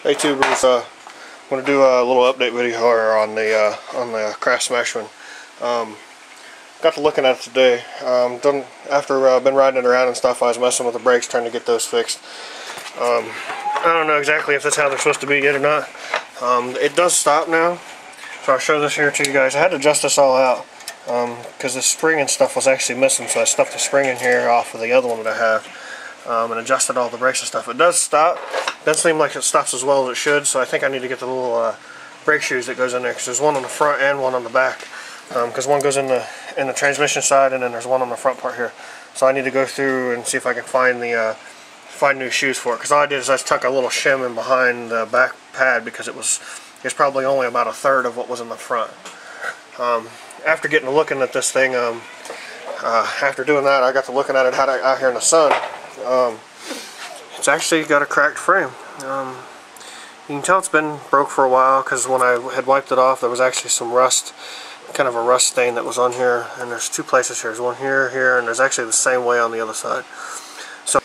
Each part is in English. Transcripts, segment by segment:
Hey tubers, I'm going to do a little update video here on the craftsmashman. Got to looking at it today. Done after been riding it around and stuff. I was messing with the brakes, trying to get those fixed. I don't know exactly if that's how they're supposed to be yet or not. It does stop now, so I'll show this here to you guys. I had to adjust this all out because the spring and stuff was actually missing, so I stuffed the spring in here off of the other one that I have. And adjusted all the brakes and stuff. It does stop. Doesn't seem like it stops as well as it should, so I think I need to get the little brake shoes that goes in there, because there's one on the front and one on the back. Because one goes in the transmission side, and then there's one on the front part here. So I need to go through and see if I can find new shoes for it. Because all I did is I stuck a little shim in behind the back pad, because it's probably only about a third of what was in the front. After getting to looking at this thing, after doing that, I got to looking at it out here in the sun. It's actually got a cracked frame. You can tell it's been broke for a while, because when I had wiped it off, there was actually some rust, kind of a rust stain that was on here. And there's two places here. There's one here, and there's actually the same way on the other side. So,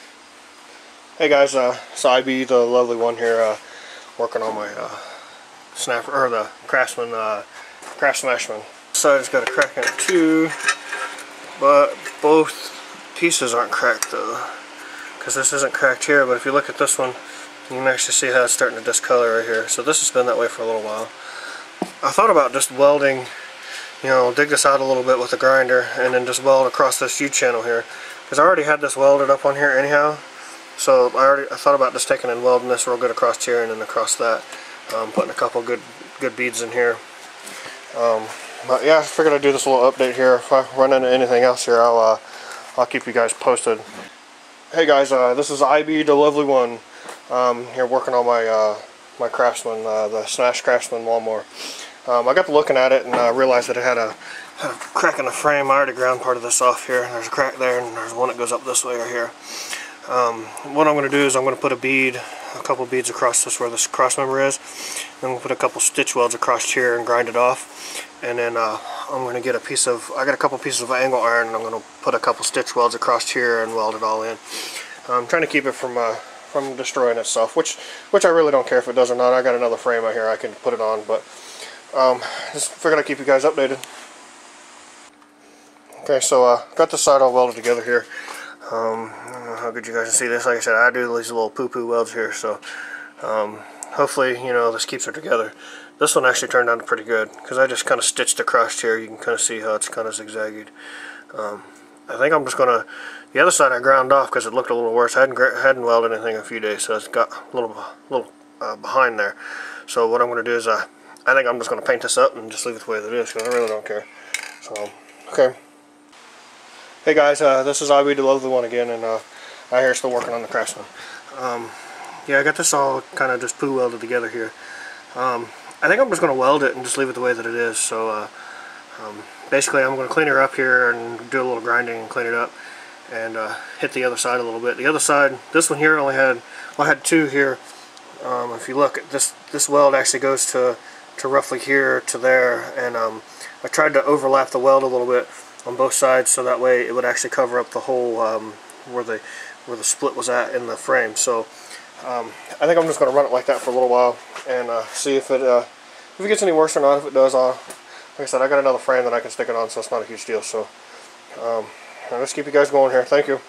hey guys, so I be the lovely one here, working on my snapper, or the craftsmashman. This side's got a crack in it too, but both pieces aren't cracked though. Because this isn't cracked here, but if you look at this one, you can actually see how it's starting to discolor right here. So this has been that way for a little while. I thought about just welding, dig this out a little bit with a grinder, and then just weld across this U-channel here. Because I already had this welded up on here anyhow. So I thought about just taking and welding this real good across here and then across that. Putting a couple good beads in here. But yeah, I figured I'd do this little update here. If I run into anything else here, I'll keep you guys posted. Hey guys, this is IB the lovely one, here working on my Craftsman, the Smash Craftsman lawnmower. I got to looking at it and realized that it had a crack in the frame. I already ground part of this off here. There's a crack there, and there's one that goes up this way right here. What I'm going to do is I'm going to put a couple beads across this where this cross member is. Then we'll put a couple stitch welds across here and grind it off. And then I'm going to get I got a couple pieces of angle iron, and I'm going to put a couple stitch welds across here and weld it all in. I'm trying to keep it from destroying itself, which I really don't care if it does or not. I got another frame out here I can put it on, but just figured I'd keep you guys updated. Okay, so got this side all welded together here. I don't know how good you guys can see this. Like I said, I do these little poo-poo welds here, so hopefully, this keeps it together. This one actually turned out pretty good, because I just kind of stitched across here. You can kind of see how it's kind of zigzagged. I think I'm just going to, the other side I ground off because it looked a little worse. I hadn't welded anything in a few days, so it's got a little behind there. So what I'm going to do is, I think I'm just going to paint this up and just leave it the way that it is, because I really don't care. So, okay. Hey guys, this is IB the lovely one again, and I here still working on the Craftsman. Yeah, I got this all kind of just poo welded together here. I think I'm just going to weld it and just leave it the way that it is. So basically I'm going to clean her up here and do a little grinding and clean it up, and hit the other side a little bit. The other side, this one here only had, well, I had two here. If you look at this weld actually goes to roughly here to there, and I tried to overlap the weld a little bit on both sides, so that way it would actually cover up the whole where the split was at in the frame. So I think I'm just going to run it like that for a little while and see if it gets any worse or not. If it does, like I said, I got another frame that I can stick it on, so it's not a huge deal. So I'll just keep you guys going here. Thank you.